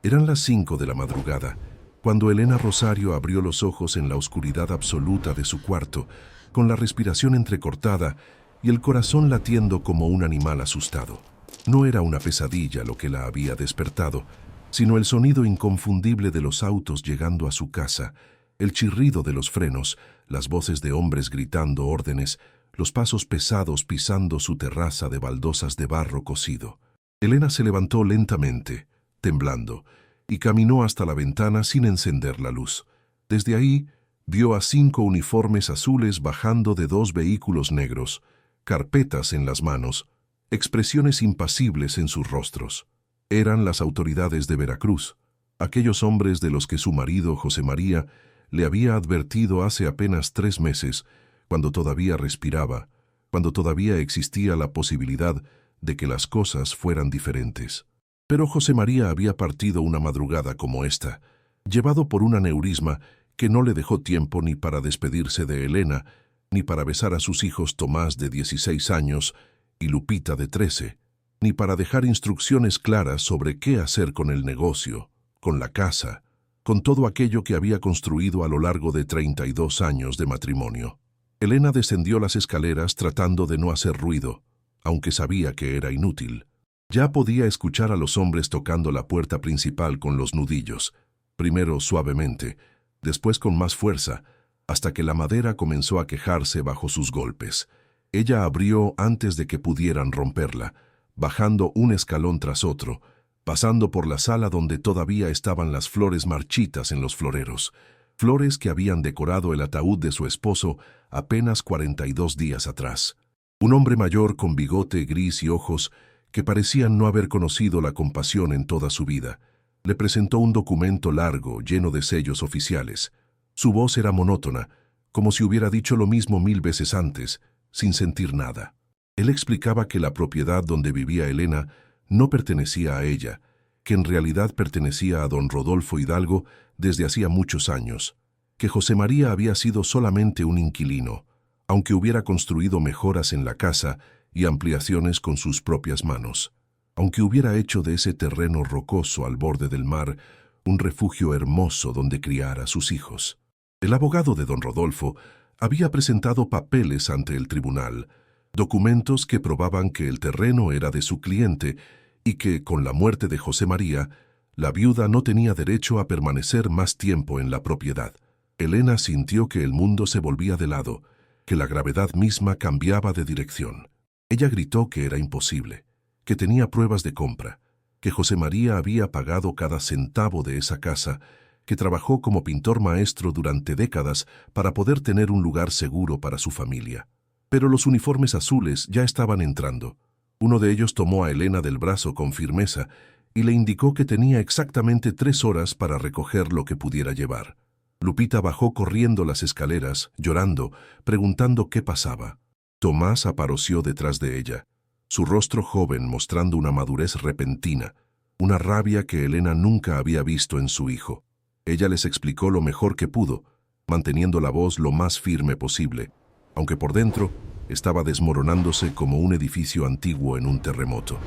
Eran las 5 de la madrugada, cuando Elena Rosario abrió los ojos en la oscuridad absoluta de su cuarto, con la respiración entrecortada y el corazón latiendo como un animal asustado. No era una pesadilla lo que la había despertado, sino el sonido inconfundible de los autos llegando a su casa, el chirrido de los frenos, las voces de hombres gritando órdenes, los pasos pesados pisando su terraza de baldosas de barro cocido. Elena se levantó lentamente, temblando, y caminó hasta la ventana sin encender la luz. Desde ahí, vio a 5 uniformes azules bajando de 2 vehículos negros, carpetas en las manos, expresiones impasibles en sus rostros. Eran las autoridades de Veracruz, aquellos hombres de los que su marido, José María, le había advertido hace apenas 3 meses, cuando todavía respiraba, cuando todavía existía la posibilidad de que las cosas fueran diferentes. Pero José María había partido una madrugada como esta, llevado por un aneurisma que no le dejó tiempo ni para despedirse de Elena, ni para besar a sus hijos Tomás de 16 años y Lupita de 13, ni para dejar instrucciones claras sobre qué hacer con el negocio, con la casa, con todo aquello que había construido a lo largo de 32 años de matrimonio. Elena descendió las escaleras tratando de no hacer ruido, aunque sabía que era inútil. Ya podía escuchar a los hombres tocando la puerta principal con los nudillos, primero suavemente, después con más fuerza, hasta que la madera comenzó a quejarse bajo sus golpes. Ella abrió antes de que pudieran romperla, bajando un escalón tras otro, pasando por la sala donde todavía estaban las flores marchitas en los floreros, flores que habían decorado el ataúd de su esposo apenas 42 días atrás. Un hombre mayor con bigote gris y ojos que parecían no haber conocido la compasión en toda su vida, le presentó un documento largo, lleno de sellos oficiales. Su voz era monótona, como si hubiera dicho lo mismo 1000 veces antes, sin sentir nada. Él explicaba que la propiedad donde vivía Elena no pertenecía a ella, que en realidad pertenecía a don Rodolfo Hidalgo desde hacía muchos años, que José María había sido solamente un inquilino, aunque hubiera construido mejoras en la casa y ampliaciones con sus propias manos, aunque hubiera hecho de ese terreno rocoso al borde del mar un refugio hermoso donde criar a sus hijos. El abogado de don Rodolfo había presentado papeles ante el tribunal, documentos que probaban que el terreno era de su cliente y que, con la muerte de José María, la viuda no tenía derecho a permanecer más tiempo en la propiedad. Elena sintió que el mundo se volvía de lado, que la gravedad misma cambiaba de dirección. Ella gritó que era imposible, que tenía pruebas de compra, que José María había pagado cada centavo de esa casa, que trabajó como pintor maestro durante décadas para poder tener un lugar seguro para su familia. Pero los uniformes azules ya estaban entrando. Uno de ellos tomó a Elena del brazo con firmeza y le indicó que tenía exactamente 3 horas para recoger lo que pudiera llevar. Lupita bajó corriendo las escaleras, llorando, preguntando qué pasaba. Tomás apareció detrás de ella, su rostro joven mostrando una madurez repentina, una rabia que Elena nunca había visto en su hijo. Ella les explicó lo mejor que pudo, manteniendo la voz lo más firme posible, aunque por dentro estaba desmoronándose como un edificio antiguo en un terremoto.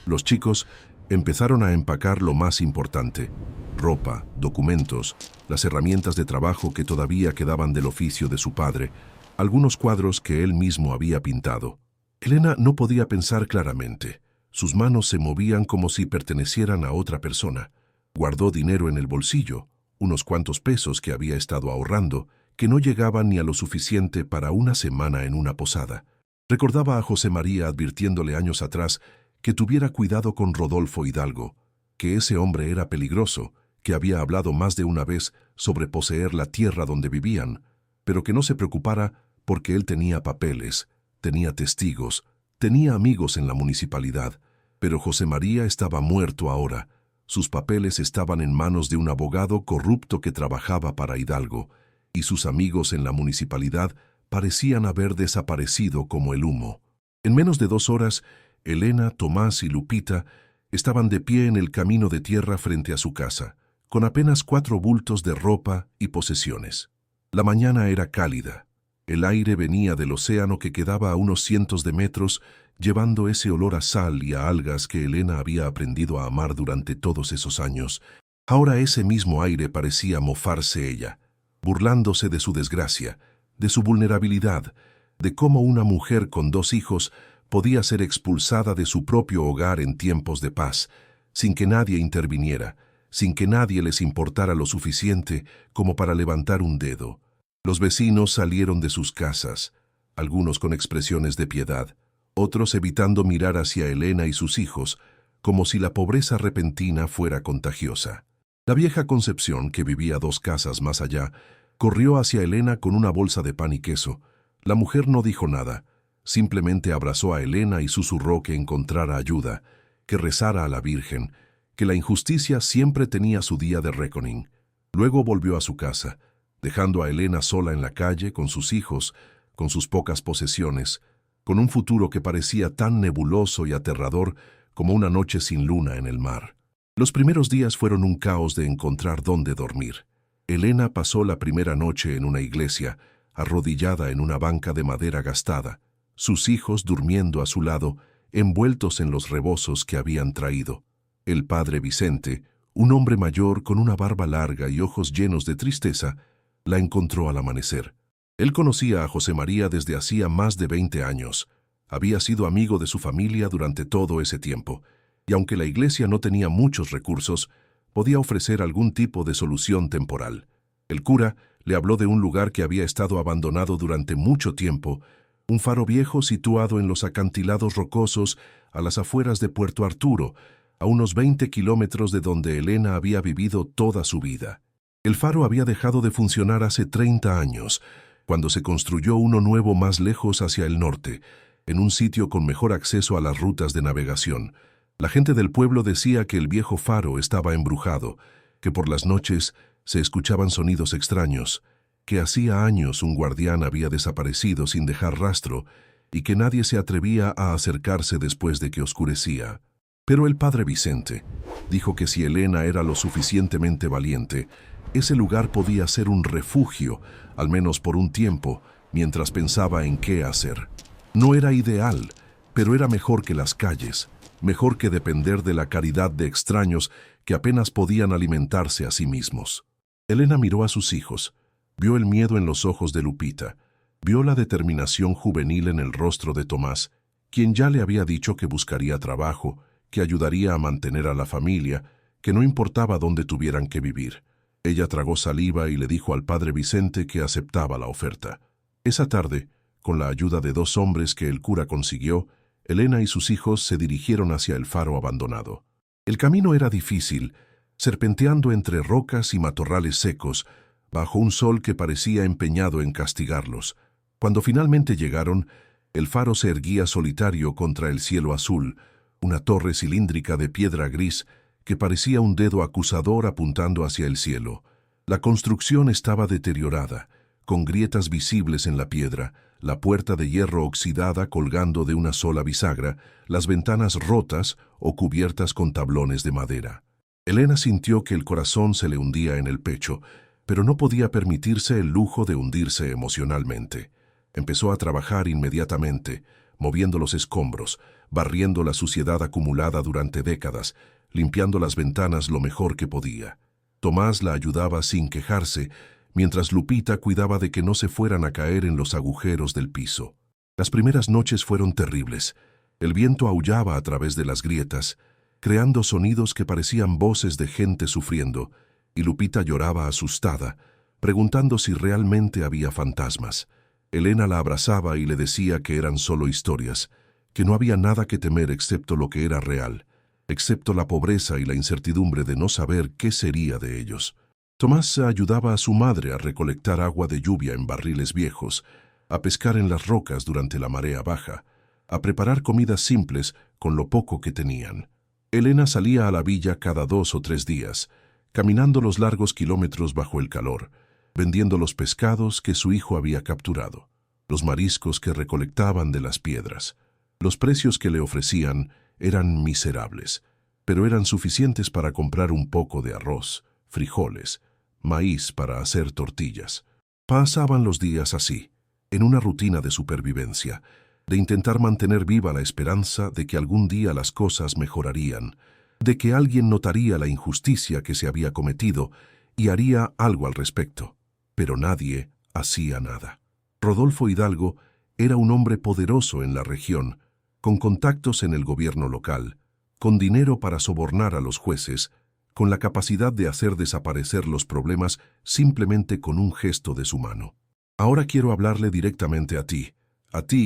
Los chicos empezaron a empacar lo más importante: ropa, documentos, las herramientas de trabajo que todavía quedaban del oficio de su padre, algunos cuadros que él mismo había pintado. Elena no podía pensar claramente. Sus manos se movían como si pertenecieran a otra persona. Guardó dinero en el bolsillo, unos cuantos pesos que había estado ahorrando, que no llegaban ni a lo suficiente para una semana en una posada. Recordaba a José María advirtiéndole años atrás que tuviera cuidado con Rodolfo Hidalgo, que ese hombre era peligroso, que había hablado más de una vez sobre poseer la tierra donde vivían, pero que no se preocupara porque él tenía papeles, tenía testigos, tenía amigos en la municipalidad. Pero José María estaba muerto ahora. Sus papeles estaban en manos de un abogado corrupto que trabajaba para Hidalgo, y sus amigos en la municipalidad parecían haber desaparecido como el humo. En menos de 2 horas, Elena, Tomás y Lupita estaban de pie en el camino de tierra frente a su casa, con apenas 4 bultos de ropa y posesiones. La mañana era cálida. El aire venía del océano que quedaba a unos cientos de metros, llevando ese olor a sal y a algas que Elena había aprendido a amar durante todos esos años. Ahora ese mismo aire parecía mofarse ella, burlándose de su desgracia, de su vulnerabilidad, de cómo una mujer con 2 hijos podía ser expulsada de su propio hogar en tiempos de paz, sin que nadie interviniera, sin que nadie les importara lo suficiente como para levantar un dedo. Los vecinos salieron de sus casas, algunos con expresiones de piedad, otros evitando mirar hacia Elena y sus hijos, como si la pobreza repentina fuera contagiosa. La vieja Concepción, que vivía 2 casas más allá, corrió hacia Elena con una bolsa de pan y queso. La mujer no dijo nada, simplemente abrazó a Elena y susurró que encontrara ayuda, que rezara a la Virgen, que la injusticia siempre tenía su día de reckoning. Luego volvió a su casa, dejando a Elena sola en la calle con sus hijos, con sus pocas posesiones, con un futuro que parecía tan nebuloso y aterrador como una noche sin luna en el mar. Los primeros días fueron un caos de encontrar dónde dormir. Elena pasó la primera noche en una iglesia, arrodillada en una banca de madera gastada, sus hijos durmiendo a su lado, envueltos en los rebozos que habían traído. El padre Vicente, un hombre mayor con una barba larga y ojos llenos de tristeza, la encontró al amanecer. Él conocía a José María desde hacía más de 20 años. Había sido amigo de su familia durante todo ese tiempo, y aunque la iglesia no tenía muchos recursos, podía ofrecer algún tipo de solución temporal. El cura le habló de un lugar que había estado abandonado durante mucho tiempo, un faro viejo situado en los acantilados rocosos a las afueras de Puerto Arturo, a unos 20 kilómetros de donde Elena había vivido toda su vida. El faro había dejado de funcionar hace 30 años, cuando se construyó uno nuevo más lejos hacia el norte, en un sitio con mejor acceso a las rutas de navegación. La gente del pueblo decía que el viejo faro estaba embrujado, que por las noches se escuchaban sonidos extraños, que hacía años un guardián había desaparecido sin dejar rastro y que nadie se atrevía a acercarse después de que oscurecía. Pero el padre Vicente dijo que si Elena era lo suficientemente valiente, ese lugar podía ser un refugio, al menos por un tiempo, mientras pensaba en qué hacer. No era ideal, pero era mejor que las calles, mejor que depender de la caridad de extraños que apenas podían alimentarse a sí mismos. Elena miró a sus hijos, vio el miedo en los ojos de Lupita, vio la determinación juvenil en el rostro de Tomás, quien ya le había dicho que buscaría trabajo, que ayudaría a mantener a la familia, que no importaba dónde tuvieran que vivir. Ella tragó saliva y le dijo al padre Vicente que aceptaba la oferta. Esa tarde, con la ayuda de 2 hombres que el cura consiguió, Elena y sus hijos se dirigieron hacia el faro abandonado. El camino era difícil, serpenteando entre rocas y matorrales secos, bajo un sol que parecía empeñado en castigarlos. Cuando finalmente llegaron, el faro se erguía solitario contra el cielo azul, una torre cilíndrica de piedra gris que parecía un dedo acusador apuntando hacia el cielo. La construcción estaba deteriorada, con grietas visibles en la piedra, la puerta de hierro oxidada colgando de una sola bisagra, las ventanas rotas o cubiertas con tablones de madera. Elena sintió que el corazón se le hundía en el pecho, pero no podía permitirse el lujo de hundirse emocionalmente. Empezó a trabajar inmediatamente, moviendo los escombros, barriendo la suciedad acumulada durante décadas, limpiando las ventanas lo mejor que podía. Tomás la ayudaba sin quejarse, mientras Lupita cuidaba de que no se fueran a caer en los agujeros del piso. Las primeras noches fueron terribles. El viento aullaba a través de las grietas, creando sonidos que parecían voces de gente sufriendo, y Lupita lloraba asustada, preguntando si realmente había fantasmas. Elena la abrazaba y le decía que eran solo historias, que no había nada que temer excepto lo que era real, excepto la pobreza y la incertidumbre de no saber qué sería de ellos. Tomás ayudaba a su madre a recolectar agua de lluvia en barriles viejos, a pescar en las rocas durante la marea baja, a preparar comidas simples con lo poco que tenían. Elena salía a la villa cada 2 o 3 días, caminando los largos kilómetros bajo el calor, vendiendo los pescados que su hijo había capturado, los mariscos que recolectaban de las piedras. Los precios que le ofrecían eran miserables, pero eran suficientes para comprar un poco de arroz, frijoles, maíz para hacer tortillas. Pasaban los días así, en una rutina de supervivencia, de intentar mantener viva la esperanza de que algún día las cosas mejorarían, de que alguien notaría la injusticia que se había cometido y haría algo al respecto. Pero nadie hacía nada. Rodolfo Hidalgo era un hombre poderoso en la región, con contactos en el gobierno local, con dinero para sobornar a los jueces, con la capacidad de hacer desaparecer los problemas simplemente con un gesto de su mano. Ahora quiero hablarle directamente a ti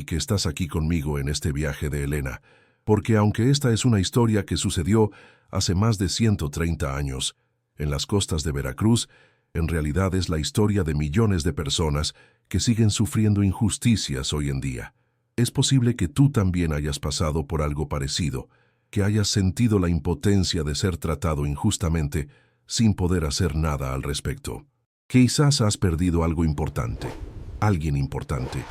que estás aquí conmigo en este viaje de Elena, porque aunque esta es una historia que sucedió hace más de 130 años, en las costas de Veracruz, en realidad es la historia de millones de personas que siguen sufriendo injusticias hoy en día. Es posible que tú también hayas pasado por algo parecido, que hayas sentido la impotencia de ser tratado injustamente sin poder hacer nada al respecto. Quizás has perdido algo importante, alguien importante,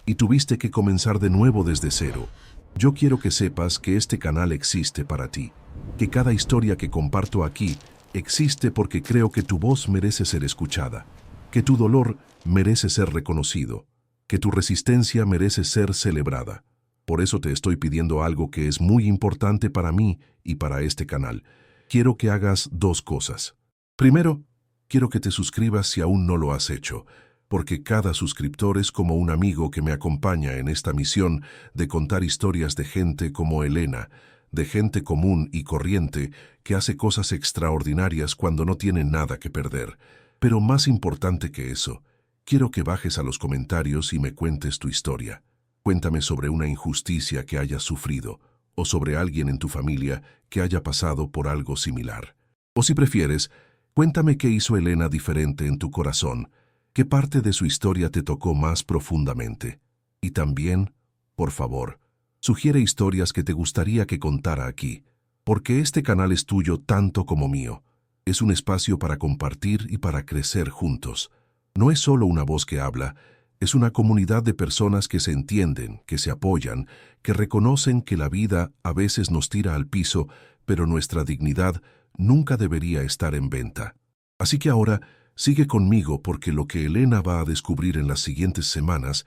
y tuviste que comenzar de nuevo desde cero. Yo quiero que sepas que este canal existe para ti, que cada historia que comparto aquí existe porque creo que tu voz merece ser escuchada, que tu dolor merece ser reconocido, que tu resistencia merece ser celebrada. Por eso te estoy pidiendo algo que es muy importante para mí y para este canal. Quiero que hagas dos cosas. Primero, quiero que te suscribas si aún no lo has hecho, porque cada suscriptor es como un amigo que me acompaña en esta misión de contar historias de gente como Elena, de gente común y corriente que hace cosas extraordinarias cuando no tiene nada que perder. Pero más importante que eso, quiero que bajes a los comentarios y me cuentes tu historia. Cuéntame sobre una injusticia que hayas sufrido, o sobre alguien en tu familia que haya pasado por algo similar. O si prefieres, cuéntame qué hizo Elena diferente en tu corazón, qué parte de su historia te tocó más profundamente. Y también, por favor, sugiere historias que te gustaría que contara aquí, porque este canal es tuyo tanto como mío. Es un espacio para compartir y para crecer juntos. No es solo una voz que habla, es una comunidad de personas que se entienden, que se apoyan, que reconocen que la vida a veces nos tira al piso, pero nuestra dignidad nunca debería estar en venta. Así que ahora, sigue conmigo porque lo que Elena va a descubrir en las siguientes semanas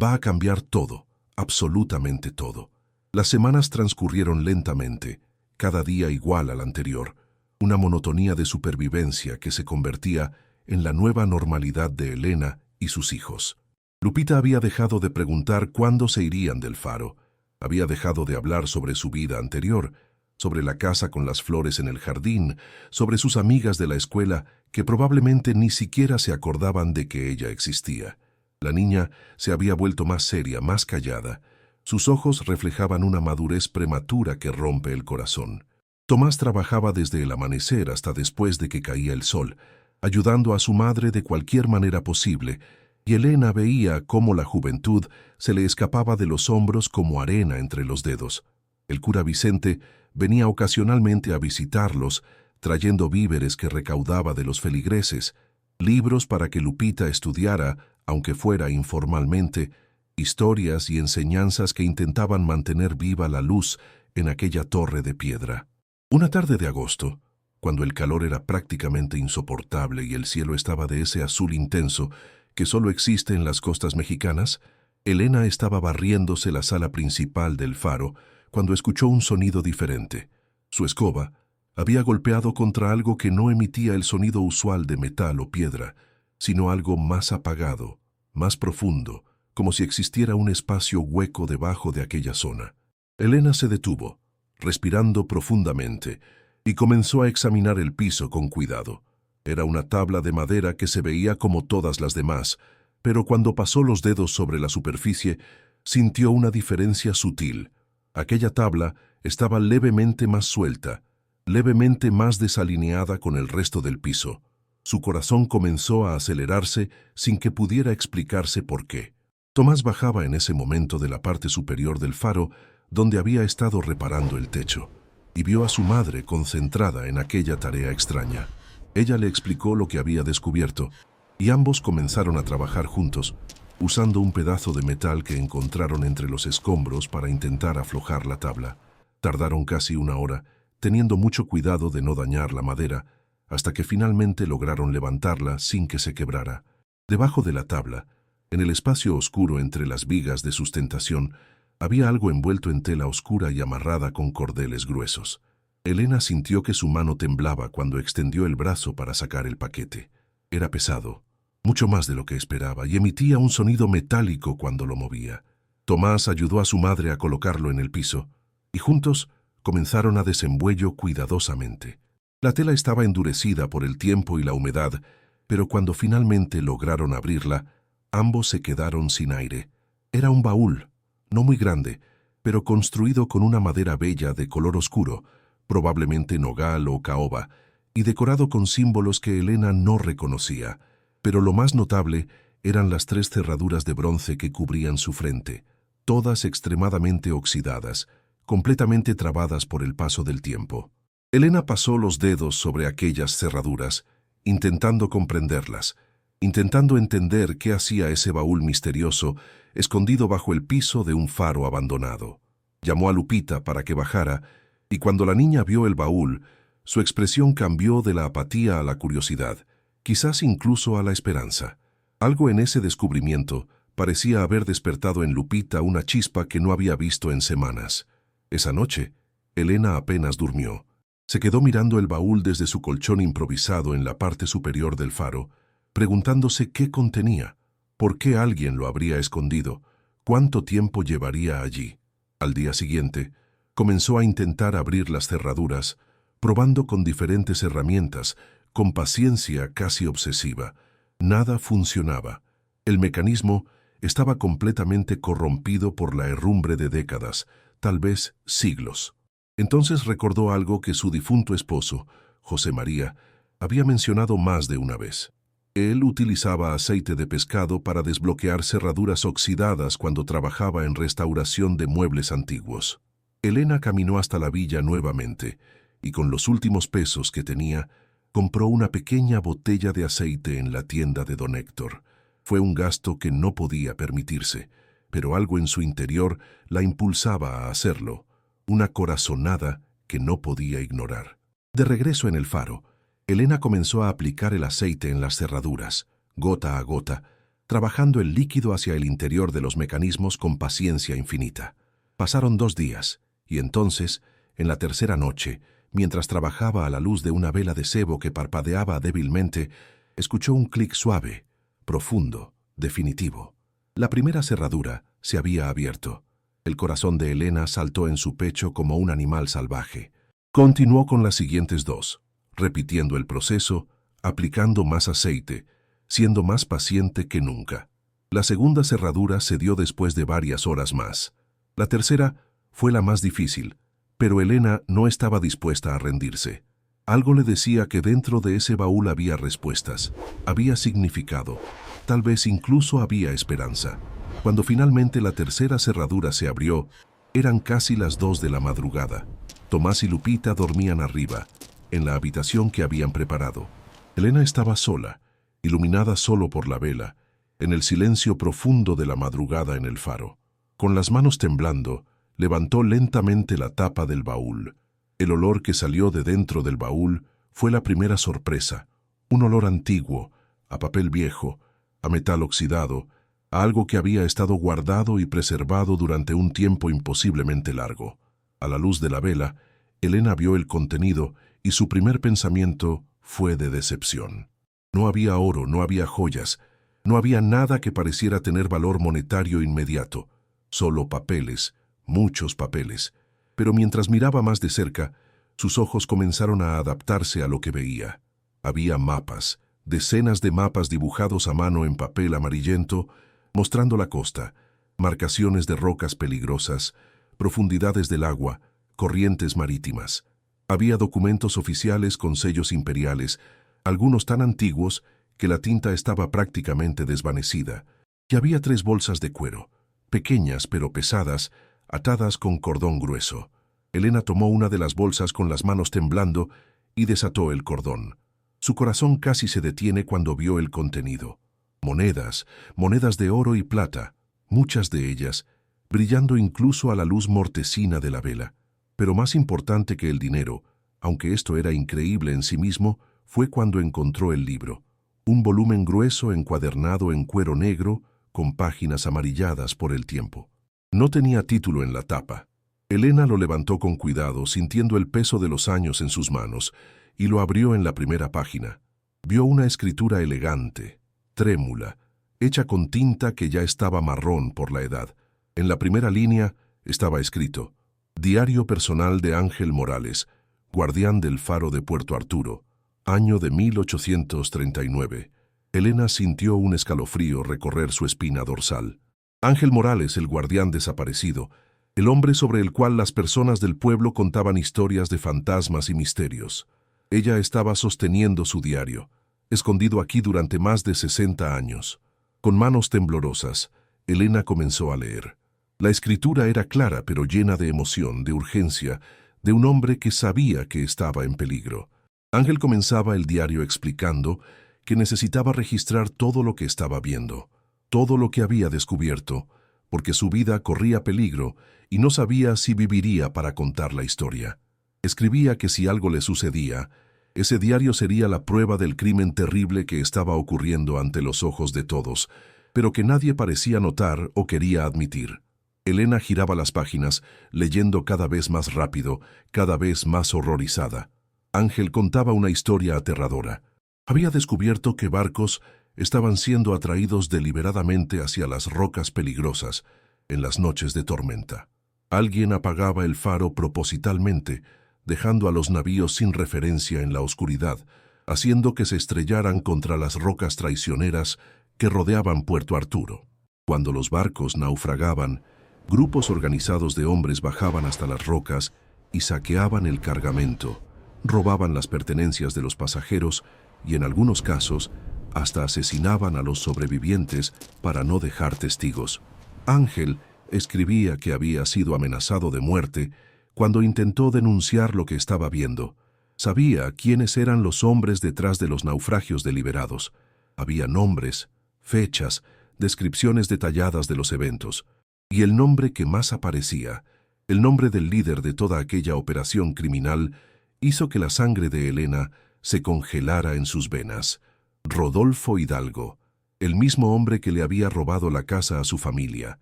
va a cambiar todo, absolutamente todo. Las semanas transcurrieron lentamente, cada día igual al anterior, una monotonía de supervivencia que se convertía en la nueva normalidad de Elena y sus hijos. Lupita había dejado de preguntar cuándo se irían del faro, había dejado de hablar sobre su vida anterior, sobre la casa con las flores en el jardín, sobre sus amigas de la escuela que probablemente ni siquiera se acordaban de que ella existía. La niña se había vuelto más seria, más callada. Sus ojos reflejaban una madurez prematura que rompe el corazón. Tomás trabajaba desde el amanecer hasta después de que caía el sol, ayudando a su madre de cualquier manera posible, y Elena veía cómo la juventud se le escapaba de los hombros como arena entre los dedos. El cura Vicente venía ocasionalmente a visitarlos, trayendo víveres que recaudaba de los feligreses, libros para que Lupita estudiara, aunque fuera informalmente, historias y enseñanzas que intentaban mantener viva la luz en aquella torre de piedra. Una tarde de agosto, cuando el calor era prácticamente insoportable y el cielo estaba de ese azul intenso que solo existe en las costas mexicanas, Elena estaba barriéndose la sala principal del faro cuando escuchó un sonido diferente. Su escoba había golpeado contra algo que no emitía el sonido usual de metal o piedra, sino algo más apagado, más profundo, como si existiera un espacio hueco debajo de aquella zona. Elena se detuvo, respirando profundamente, y comenzó a examinar el piso con cuidado. Era una tabla de madera que se veía como todas las demás, pero cuando pasó los dedos sobre la superficie, sintió una diferencia sutil. Aquella tabla estaba levemente más suelta, levemente más desalineada con el resto del piso. Su corazón comenzó a acelerarse sin que pudiera explicarse por qué. Tomás bajaba en ese momento de la parte superior del faro, donde había estado reparando el techo, y vio a su madre concentrada en aquella tarea extraña. Ella le explicó lo que había descubierto, y ambos comenzaron a trabajar juntos, usando un pedazo de metal que encontraron entre los escombros para intentar aflojar la tabla. Tardaron casi una hora, teniendo mucho cuidado de no dañar la madera, hasta que finalmente lograron levantarla sin que se quebrara. Debajo de la tabla, en el espacio oscuro entre las vigas de sustentación, había algo envuelto en tela oscura y amarrada con cordeles gruesos. Elena sintió que su mano temblaba cuando extendió el brazo para sacar el paquete. Era pesado, mucho más de lo que esperaba, y emitía un sonido metálico cuando lo movía. Tomás ayudó a su madre a colocarlo en el piso, y juntos comenzaron a desenvuello cuidadosamente. La tela estaba endurecida por el tiempo y la humedad, pero cuando finalmente lograron abrirla, ambos se quedaron sin aire. Era un baúl, no muy grande, pero construido con una madera bella de color oscuro, probablemente nogal o caoba, y decorado con símbolos que Elena no reconocía, pero lo más notable eran las 3 cerraduras de bronce que cubrían su frente, todas extremadamente oxidadas, completamente trabadas por el paso del tiempo. Elena pasó los dedos sobre aquellas cerraduras, intentando comprenderlas, intentando entender qué hacía ese baúl misterioso escondido bajo el piso de un faro abandonado. Llamó a Lupita para que bajara, y cuando la niña vio el baúl, su expresión cambió de la apatía a la curiosidad, quizás incluso a la esperanza. Algo en ese descubrimiento parecía haber despertado en Lupita una chispa que no había visto en semanas. Esa noche, Elena apenas durmió. Se quedó mirando el baúl desde su colchón improvisado en la parte superior del faro, preguntándose qué contenía, por qué alguien lo habría escondido, cuánto tiempo llevaría allí. Al día siguiente, comenzó a intentar abrir las cerraduras, probando con diferentes herramientas, con paciencia casi obsesiva. Nada funcionaba. El mecanismo estaba completamente corrompido por la herrumbre de décadas, tal vez siglos. Entonces recordó algo que su difunto esposo, José María, había mencionado más de una vez. Él utilizaba aceite de pescado para desbloquear cerraduras oxidadas cuando trabajaba en restauración de muebles antiguos. Elena caminó hasta la villa nuevamente y con los últimos pesos que tenía, compró una pequeña botella de aceite en la tienda de don Héctor. Fue un gasto que no podía permitirse, pero algo en su interior la impulsaba a hacerlo, una corazonada que no podía ignorar. De regreso en el faro, Elena comenzó a aplicar el aceite en las cerraduras, gota a gota, trabajando el líquido hacia el interior de los mecanismos con paciencia infinita. Pasaron 2 días, y entonces, en la tercera noche, mientras trabajaba a la luz de una vela de sebo que parpadeaba débilmente, escuchó un clic suave, profundo, definitivo. La primera cerradura se había abierto. El corazón de Elena saltó en su pecho como un animal salvaje. Continuó con las siguientes 2, repitiendo el proceso, aplicando más aceite, siendo más paciente que nunca. La segunda cerradura se dio después de varias horas más. La tercera fue la más difícil, pero Elena no estaba dispuesta a rendirse. Algo le decía que dentro de ese baúl había respuestas, había significado, tal vez incluso había esperanza. Cuando finalmente la tercera cerradura se abrió, eran casi las 2 de la madrugada. Tomás y Lupita dormían arriba, en la habitación que habían preparado. Elena estaba sola, iluminada solo por la vela, en el silencio profundo de la madrugada en el faro. Con las manos temblando, levantó lentamente la tapa del baúl. El olor que salió de dentro del baúl fue la primera sorpresa, un olor antiguo, a papel viejo, a metal oxidado, a algo que había estado guardado y preservado durante un tiempo imposiblemente largo. A la luz de la vela, Elena vio el contenido y su primer pensamiento fue de decepción. No había oro, no había joyas, no había nada que pareciera tener valor monetario inmediato, solo papeles, muchos papeles. Pero mientras miraba más de cerca, sus ojos comenzaron a adaptarse a lo que veía. Había mapas, decenas de mapas dibujados a mano en papel amarillento, mostrando la costa, marcaciones de rocas peligrosas, profundidades del agua, corrientes marítimas. Había documentos oficiales con sellos imperiales, algunos tan antiguos que la tinta estaba prácticamente desvanecida, y había 3 bolsas de cuero, pequeñas pero pesadas, atadas con cordón grueso. Elena tomó una de las bolsas con las manos temblando y desató el cordón. Su corazón casi se detiene cuando vio el contenido. Monedas, monedas de oro y plata, muchas de ellas, brillando incluso a la luz mortecina de la vela. Pero más importante que el dinero, aunque esto era increíble en sí mismo, fue cuando encontró el libro. Un volumen grueso encuadernado en cuero negro, con páginas amarilladas por el tiempo. No tenía título en la tapa. Elena lo levantó con cuidado, sintiendo el peso de los años en sus manos, y lo abrió en la primera página. Vio una escritura elegante, trémula, hecha con tinta que ya estaba marrón por la edad. En la primera línea estaba escrito: Diario personal de Ángel Morales, guardián del faro de Puerto Arturo, año de 1839. Elena sintió un escalofrío recorrer su espina dorsal. Ángel Morales, el guardián desaparecido, el hombre sobre el cual las personas del pueblo contaban historias de fantasmas y misterios. Ella estaba sosteniendo su diario, escondido aquí durante más de 60 años. Con manos temblorosas, Elena comenzó a leer. La escritura era clara pero llena de emoción, de urgencia, de un hombre que sabía que estaba en peligro. Ángel comenzaba el diario explicando que necesitaba registrar todo lo que estaba viendo, todo lo que había descubierto, porque su vida corría peligro y no sabía si viviría para contar la historia. Escribía que si algo le sucedía, ese diario sería la prueba del crimen terrible que estaba ocurriendo ante los ojos de todos, pero que nadie parecía notar o quería admitir. Elena giraba las páginas, leyendo cada vez más rápido, cada vez más horrorizada. Ángel contaba una historia aterradora. Había descubierto que barcos estaban siendo atraídos deliberadamente hacia las rocas peligrosas en las noches de tormenta. Alguien apagaba el faro propositalmente, dejando a los navíos sin referencia en la oscuridad, haciendo que se estrellaran contra las rocas traicioneras que rodeaban Puerto Arturo. Cuando los barcos naufragaban, grupos organizados de hombres bajaban hasta las rocas y saqueaban el cargamento, robaban las pertenencias de los pasajeros y, en algunos casos, hasta asesinaban a los sobrevivientes para no dejar testigos. Ángel escribía que había sido amenazado de muerte cuando intentó denunciar lo que estaba viendo. Sabía quiénes eran los hombres detrás de los naufragios deliberados. Había nombres, fechas, descripciones detalladas de los eventos. Y el nombre que más aparecía, el nombre del líder de toda aquella operación criminal, hizo que la sangre de Elena se congelara en sus venas. Rodolfo Hidalgo, el mismo hombre que le había robado la casa a su familia.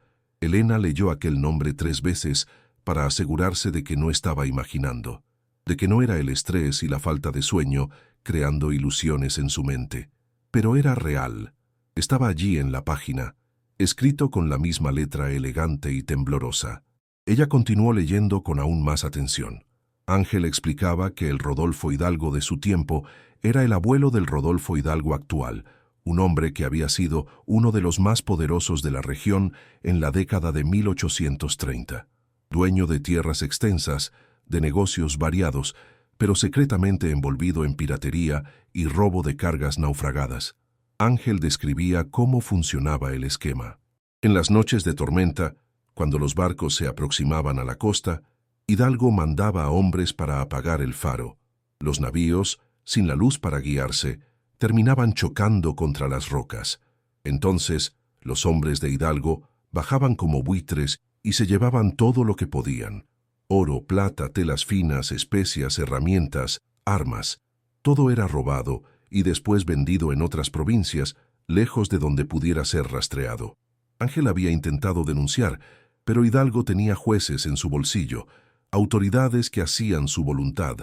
Elena leyó aquel nombre 3 veces para asegurarse de que no estaba imaginando, de que no era el estrés y la falta de sueño creando ilusiones en su mente. Pero era real. Estaba allí en la página, escrito con la misma letra elegante y temblorosa. Ella continuó leyendo con aún más atención. Ángel explicaba que el Rodolfo Hidalgo de su tiempo era el abuelo del Rodolfo Hidalgo actual, un hombre que había sido uno de los más poderosos de la región en la década de 1830. Dueño de tierras extensas, de negocios variados, pero secretamente envolvido en piratería y robo de cargas naufragadas. Ángel describía cómo funcionaba el esquema. En las noches de tormenta, cuando los barcos se aproximaban a la costa, Hidalgo mandaba a hombres para apagar el faro. Los navíos, sin la luz para guiarse, terminaban chocando contra las rocas. Entonces, los hombres de Hidalgo bajaban como buitres y se llevaban todo lo que podían: oro, plata, telas finas, especias, herramientas, armas. Todo era robado y después vendido en otras provincias, lejos de donde pudiera ser rastreado. Ángel había intentado denunciar, pero Hidalgo tenía jueces en su bolsillo, autoridades que hacían su voluntad.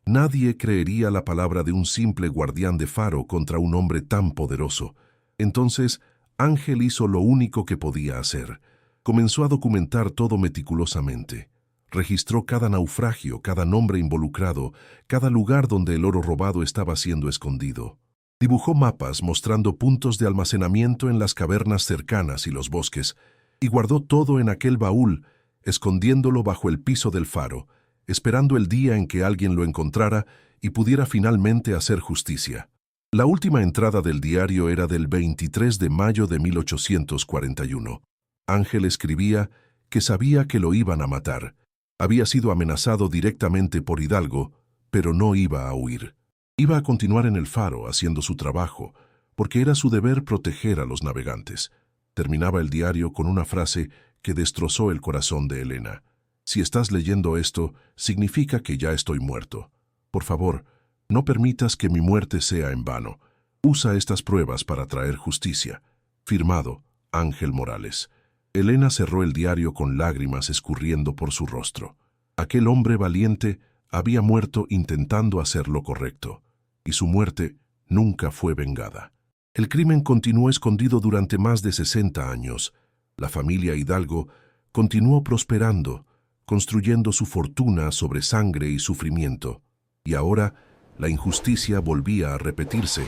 Nadie creería la palabra de un simple guardián de faro contra un hombre tan poderoso. Entonces, Ángel hizo lo único que podía hacer. Comenzó a documentar todo meticulosamente. Registró cada naufragio, cada nombre involucrado, cada lugar donde el oro robado estaba siendo escondido. Dibujó mapas mostrando puntos de almacenamiento en las cavernas cercanas y los bosques, y guardó todo en aquel baúl, escondiéndolo bajo el piso del faro, esperando el día en que alguien lo encontrara y pudiera finalmente hacer justicia. La última entrada del diario era del 23 de mayo de 1841. Ángel escribía que sabía que lo iban a matar. Había sido amenazado directamente por Hidalgo, pero no iba a huir. Iba a continuar en el faro haciendo su trabajo, porque era su deber proteger a los navegantes. Terminaba el diario con una frase que destrozó el corazón de Elena. Si estás leyendo esto, significa que ya estoy muerto. Por favor, no permitas que mi muerte sea en vano. Usa estas pruebas para traer justicia. Firmado, Ángel Morales. Elena cerró el diario con lágrimas escurriendo por su rostro. Aquel hombre valiente había muerto intentando hacer lo correcto, y su muerte nunca fue vengada. El crimen continuó escondido durante más de 60 años. La familia Hidalgo continuó prosperando, construyendo su fortuna sobre sangre y sufrimiento. Y ahora, la injusticia volvía a repetirse.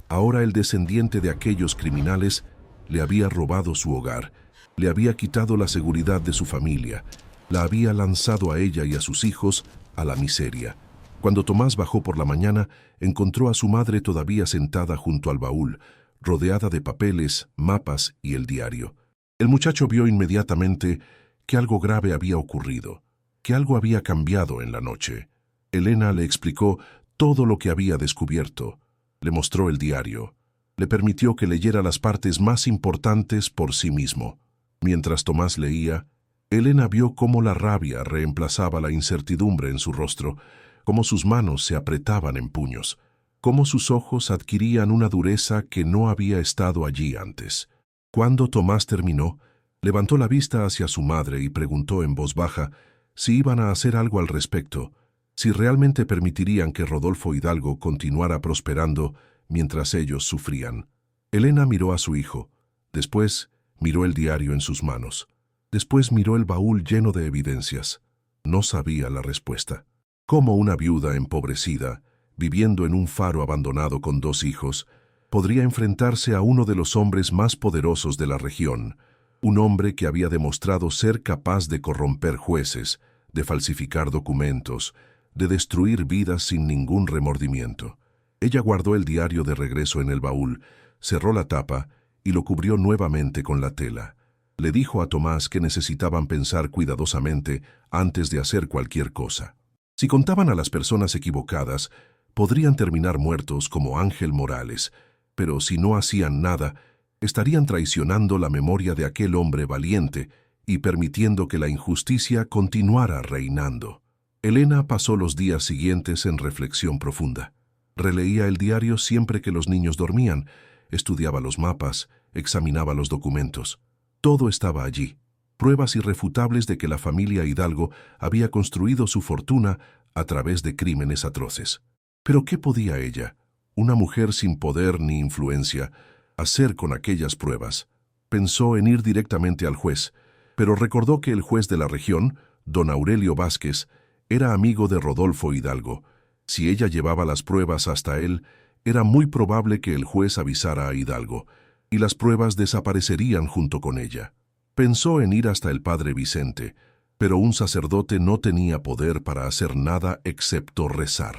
Ahora el descendiente de aquellos criminales le había robado su hogar, le había quitado la seguridad de su familia, la había lanzado a ella y a sus hijos a la miseria. Cuando Tomás bajó por la mañana, encontró a su madre todavía sentada junto al baúl, rodeada de papeles, mapas y el diario. El muchacho vio inmediatamente que algo grave había ocurrido, que algo había cambiado en la noche. Elena le explicó todo lo que había descubierto. Le mostró el diario. Le permitió que leyera las partes más importantes por sí mismo. Mientras Tomás leía, Elena vio cómo la rabia reemplazaba la incertidumbre en su rostro, cómo sus manos se apretaban en puños, cómo sus ojos adquirían una dureza que no había estado allí antes. Cuando Tomás terminó, levantó la vista hacia su madre y preguntó en voz baja si iban a hacer algo al respecto, si realmente permitirían que Rodolfo Hidalgo continuara prosperando mientras ellos sufrían. Elena miró a su hijo, después miró el diario en sus manos, después miró el baúl lleno de evidencias. No sabía la respuesta. ¿Cómo una viuda empobrecida, viviendo en un faro abandonado con 2 hijos, podría enfrentarse a uno de los hombres más poderosos de la región, un hombre que había demostrado ser capaz de corromper jueces, de falsificar documentos, de destruir vidas sin ningún remordimiento? Ella guardó el diario de regreso en el baúl, cerró la tapa y lo cubrió nuevamente con la tela. Le dijo a Tomás que necesitaban pensar cuidadosamente antes de hacer cualquier cosa. Si contaban a las personas equivocadas, podrían terminar muertos como Ángel Morales, pero si no hacían nada, estarían traicionando la memoria de aquel hombre valiente y permitiendo que la injusticia continuara reinando. Elena pasó los días siguientes en reflexión profunda. Releía el diario siempre que los niños dormían, estudiaba los mapas, examinaba los documentos. Todo estaba allí, pruebas irrefutables de que la familia Hidalgo había construido su fortuna a través de crímenes atroces. Pero ¿qué podía ella, una mujer sin poder ni influencia, hacer con aquellas pruebas? Pensó en ir directamente al juez, pero recordó que el juez de la región, don Aurelio Vázquez, era amigo de Rodolfo Hidalgo. Si ella llevaba las pruebas hasta él, era muy probable que el juez avisara a Hidalgo, y las pruebas desaparecerían junto con ella. Pensó en ir hasta el padre Vicente, pero un sacerdote no tenía poder para hacer nada excepto rezar.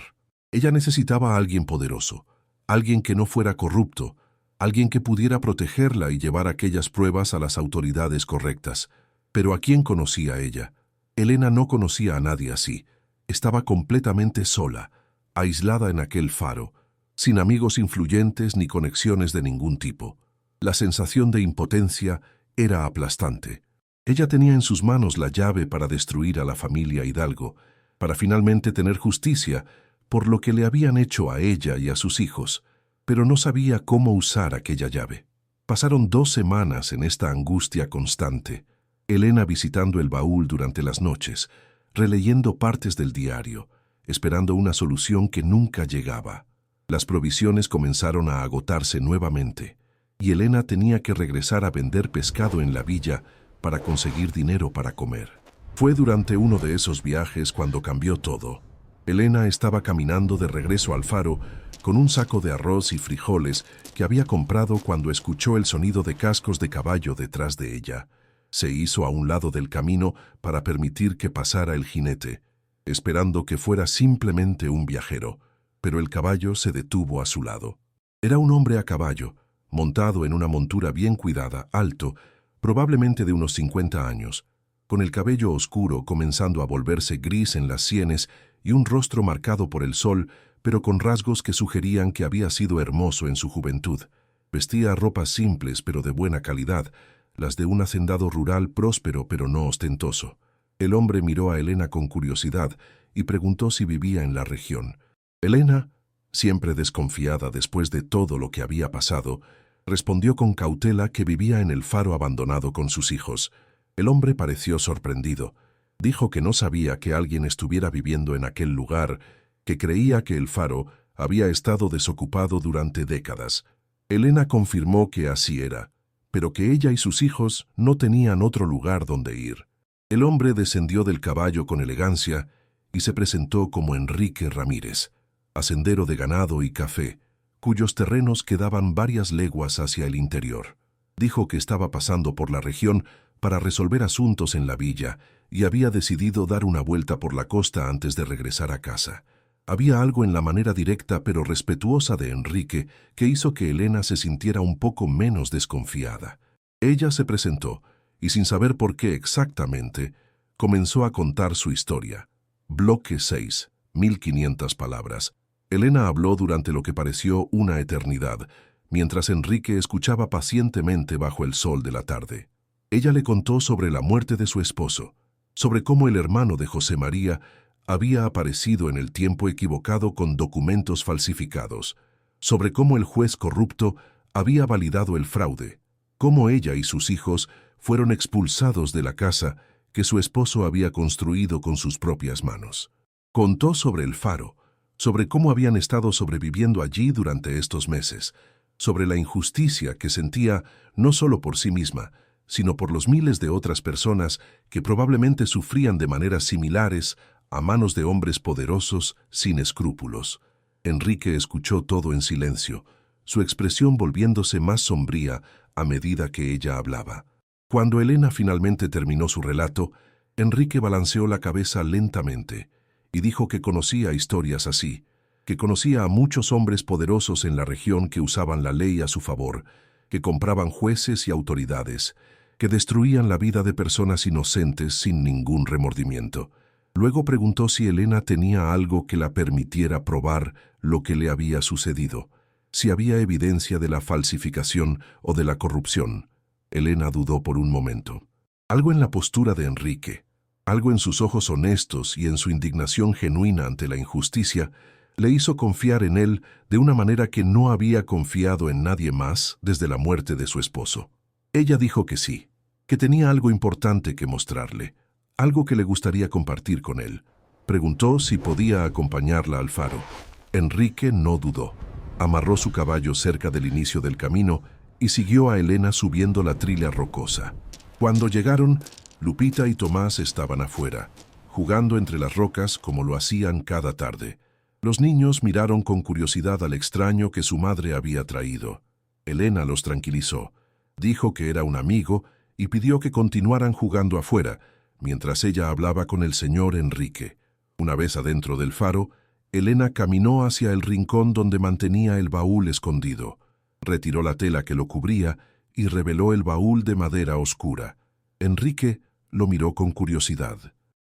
Ella necesitaba a alguien poderoso, alguien que no fuera corrupto, alguien que pudiera protegerla y llevar aquellas pruebas a las autoridades correctas. Pero ¿a quién conocía ella? Elena no conocía a nadie así. Estaba completamente sola, aislada en aquel faro, sin amigos influyentes ni conexiones de ningún tipo. La sensación de impotencia era aplastante. Ella tenía en sus manos la llave para destruir a la familia Hidalgo, para finalmente tener justicia por lo que le habían hecho a ella y a sus hijos, pero no sabía cómo usar aquella llave. Pasaron 2 semanas en esta angustia constante, Elena visitando el baúl durante las noches, releyendo partes del diario, esperando una solución que nunca llegaba. Las provisiones comenzaron a agotarse nuevamente, y Elena tenía que regresar a vender pescado en la villa para conseguir dinero para comer. Fue durante uno de esos viajes cuando cambió todo. Elena estaba caminando de regreso al faro con un saco de arroz y frijoles que había comprado cuando escuchó el sonido de cascos de caballo detrás de ella. Se hizo a un lado del camino para permitir que pasara el jinete, esperando que fuera simplemente un viajero, pero el caballo se detuvo a su lado. Era un hombre a caballo, montado en una montura bien cuidada, alto, probablemente de unos 50 años, con el cabello oscuro comenzando a volverse gris en las sienes y un rostro marcado por el sol, pero con rasgos que sugerían que había sido hermoso en su juventud. Vestía ropas simples pero de buena calidad, las de un hacendado rural próspero pero no ostentoso. El hombre miró a Elena con curiosidad y preguntó si vivía en la región. Elena, siempre desconfiada después de todo lo que había pasado, Respondió con cautela que vivía en el faro abandonado con sus hijos. El hombre pareció sorprendido. Dijo que no sabía que alguien estuviera viviendo en aquel lugar, que creía que el faro había estado desocupado durante décadas. Elena confirmó que así era, pero que ella y sus hijos no tenían otro lugar donde ir. El hombre descendió del caballo con elegancia y se presentó como Enrique Ramírez, hacendero de ganado y café, cuyos terrenos quedaban varias leguas hacia el interior. Dijo que estaba pasando por la región para resolver asuntos en la villa y había decidido dar una vuelta por la costa antes de regresar a casa. Había algo en la manera directa pero respetuosa de Enrique que hizo que Elena se sintiera un poco menos desconfiada. Ella se presentó y, sin saber por qué exactamente, comenzó a contar su historia. Bloque 6, 1500 palabras. Elena habló durante lo que pareció una eternidad, mientras Enrique escuchaba pacientemente bajo el sol de la tarde. Ella le contó sobre la muerte de su esposo, sobre cómo el hermano de José María había aparecido en el tiempo equivocado con documentos falsificados, sobre cómo el juez corrupto había validado el fraude, cómo ella y sus hijos fueron expulsados de la casa que su esposo había construido con sus propias manos. Contó sobre el faro, sobre cómo habían estado sobreviviendo allí durante estos meses, sobre la injusticia que sentía no solo por sí misma, sino por los miles de otras personas que probablemente sufrían de maneras similares a manos de hombres poderosos sin escrúpulos. Enrique escuchó todo en silencio, su expresión volviéndose más sombría a medida que ella hablaba. Cuando Elena finalmente terminó su relato, Enrique balanceó la cabeza lentamente y dijo que conocía historias así, que conocía a muchos hombres poderosos en la región que usaban la ley a su favor, que compraban jueces y autoridades, que destruían la vida de personas inocentes sin ningún remordimiento. Luego preguntó si Elena tenía algo que la permitiera probar lo que le había sucedido, si había evidencia de la falsificación o de la corrupción. Elena dudó por un momento. Algo en la postura de Enrique, algo en sus ojos honestos y en su indignación genuina ante la injusticia, le hizo confiar en él de una manera que no había confiado en nadie más desde la muerte de su esposo. Ella dijo que sí, que tenía algo importante que mostrarle, algo que le gustaría compartir con él. Preguntó si podía acompañarla al faro. Enrique no dudó. Amarró su caballo cerca del inicio del camino y siguió a Elena subiendo la trilla rocosa. Cuando llegaron, Lupita y Tomás estaban afuera, jugando entre las rocas como lo hacían cada tarde. Los niños miraron con curiosidad al extraño que su madre había traído. Elena los tranquilizó. Dijo que era un amigo y pidió que continuaran jugando afuera, mientras ella hablaba con el señor Enrique. Una vez adentro del faro, Elena caminó hacia el rincón donde mantenía el baúl escondido. Retiró la tela que lo cubría y reveló el baúl de madera oscura. Enrique lo miró con curiosidad.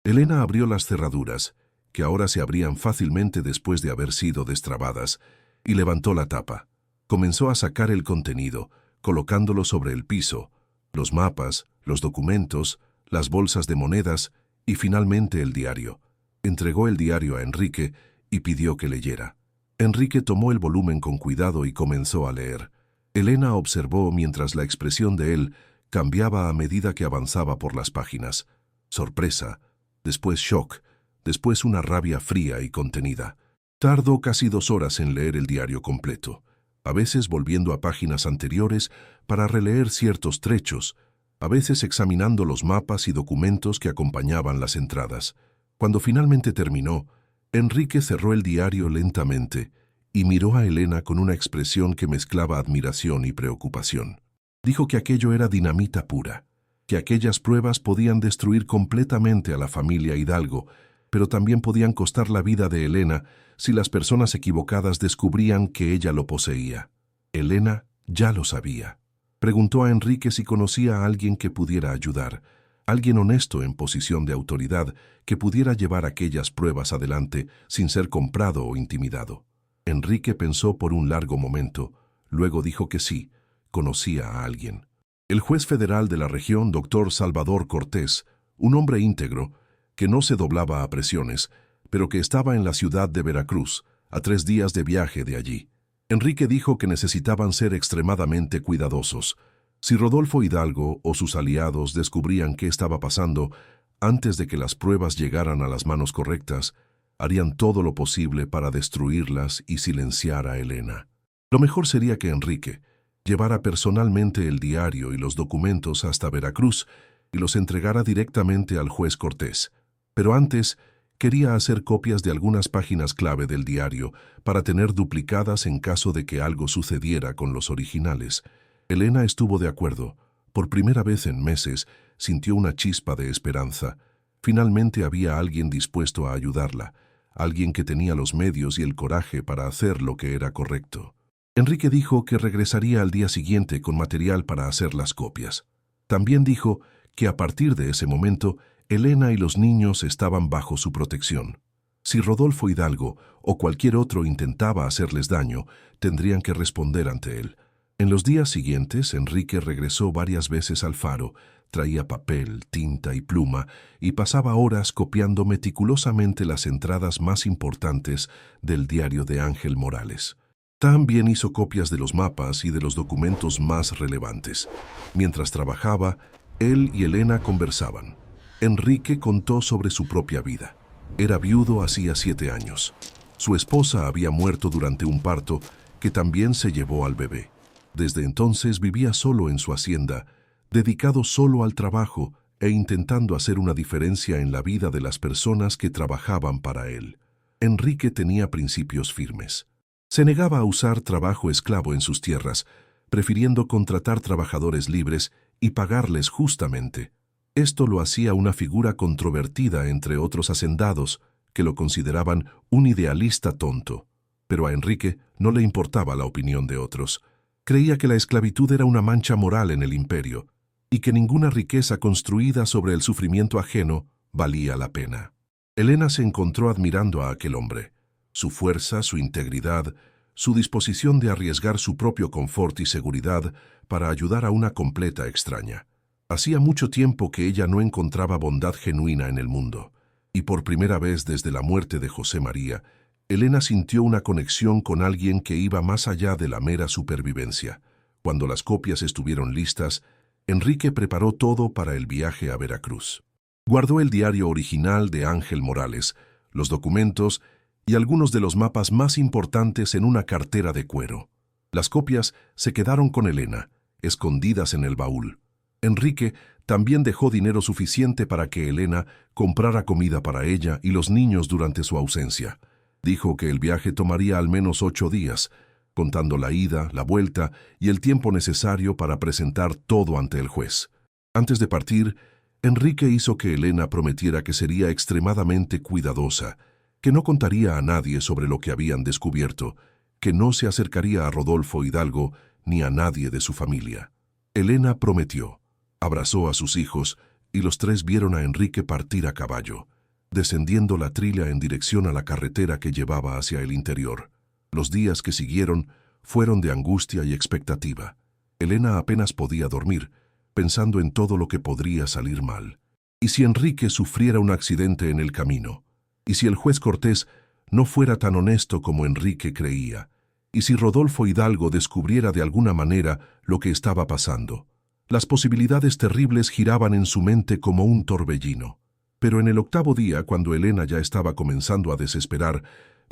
Elena abrió las cerraduras, que ahora se abrían fácilmente después de haber sido destrabadas, y levantó la tapa. Comenzó a sacar el contenido, colocándolo sobre el piso, los mapas, los documentos, las bolsas de monedas y finalmente el diario. Entregó el diario a Enrique y pidió que leyera. Enrique tomó el volumen con cuidado y comenzó a leer. Elena observó mientras la expresión de él cambiaba a medida que avanzaba por las páginas. Sorpresa, después shock, después una rabia fría y contenida. Tardó casi 2 horas en leer el diario completo, a veces volviendo a páginas anteriores para releer ciertos trechos, a veces examinando los mapas y documentos que acompañaban las entradas. Cuando finalmente terminó, Enrique cerró el diario lentamente y miró a Elena con una expresión que mezclaba admiración y preocupación. Dijo que aquello era dinamita pura, que aquellas pruebas podían destruir completamente a la familia Hidalgo, pero también podían costar la vida de Elena si las personas equivocadas descubrían que ella lo poseía. Elena ya lo sabía. Preguntó a Enrique si conocía a alguien que pudiera ayudar, alguien honesto en posición de autoridad que pudiera llevar aquellas pruebas adelante sin ser comprado o intimidado. Enrique pensó por un largo momento, luego dijo que sí, conocía a alguien. El juez federal de la región, doctor Salvador Cortés, un hombre íntegro, que no se doblaba a presiones, pero que estaba en la ciudad de Veracruz, a 3 días de viaje de allí. Enrique dijo que necesitaban ser extremadamente cuidadosos. Si Rodolfo Hidalgo o sus aliados descubrían qué estaba pasando antes de que las pruebas llegaran a las manos correctas, harían todo lo posible para destruirlas y silenciar a Elena. Lo mejor sería que Enrique llevara personalmente el diario y los documentos hasta Veracruz y los entregara directamente al juez Cortés. Pero antes, quería hacer copias de algunas páginas clave del diario para tener duplicadas en caso de que algo sucediera con los originales. Elena estuvo de acuerdo. Por primera vez en meses, sintió una chispa de esperanza. Finalmente había alguien dispuesto a ayudarla, alguien que tenía los medios y el coraje para hacer lo que era correcto. Enrique dijo que regresaría al día siguiente con material para hacer las copias. También dijo que a partir de ese momento, Elena y los niños estaban bajo su protección. Si Rodolfo Hidalgo o cualquier otro intentaba hacerles daño, tendrían que responder ante él. En los días siguientes, Enrique regresó varias veces al faro, traía papel, tinta y pluma y pasaba horas copiando meticulosamente las entradas más importantes del diario de Ángel Morales. También hizo copias de los mapas y de los documentos más relevantes. Mientras trabajaba, él y Elena conversaban. Enrique contó sobre su propia vida. Era viudo hacía 7 años. Su esposa había muerto durante un parto que también se llevó al bebé. Desde entonces vivía solo en su hacienda, dedicado solo al trabajo e intentando hacer una diferencia en la vida de las personas que trabajaban para él. Enrique tenía principios firmes. Se negaba a usar trabajo esclavo en sus tierras, prefiriendo contratar trabajadores libres y pagarles justamente. Esto lo hacía una figura controvertida entre otros hacendados, que lo consideraban un idealista tonto. Pero a Enrique no le importaba la opinión de otros. Creía que la esclavitud era una mancha moral en el imperio, y que ninguna riqueza construida sobre el sufrimiento ajeno valía la pena. Elena se encontró admirando a aquel hombre. Su fuerza, su integridad, su disposición de arriesgar su propio confort y seguridad para ayudar a una completa extraña. Hacía mucho tiempo que ella no encontraba bondad genuina en el mundo, y por primera vez desde la muerte de José María, Elena sintió una conexión con alguien que iba más allá de la mera supervivencia. Cuando las copias estuvieron listas, Enrique preparó todo para el viaje a Veracruz. Guardó el diario original de Ángel Morales, los documentos y algunos de los mapas más importantes en una cartera de cuero. Las copias se quedaron con Elena, escondidas en el baúl. Enrique también dejó dinero suficiente para que Elena comprara comida para ella y los niños durante su ausencia. Dijo que el viaje tomaría al menos 8 días, contando la ida, la vuelta y el tiempo necesario para presentar todo ante el juez. Antes de partir, Enrique hizo que Elena prometiera que sería extremadamente cuidadosa, que no contaría a nadie sobre lo que habían descubierto, que no se acercaría a Rodolfo Hidalgo ni a nadie de su familia. Elena prometió, abrazó a sus hijos y los 3 vieron a Enrique partir a caballo, descendiendo la trilla en dirección a la carretera que llevaba hacia el interior. Los días que siguieron fueron de angustia y expectativa. Elena apenas podía dormir, pensando en todo lo que podría salir mal. ¿Y si Enrique sufriera un accidente en el camino? ¿Y si el juez Cortés no fuera tan honesto como Enrique creía? ¿Y si Rodolfo Hidalgo descubriera de alguna manera lo que estaba pasando? Las posibilidades terribles giraban en su mente como un torbellino. Pero en el 8.º día, cuando Elena ya estaba comenzando a desesperar,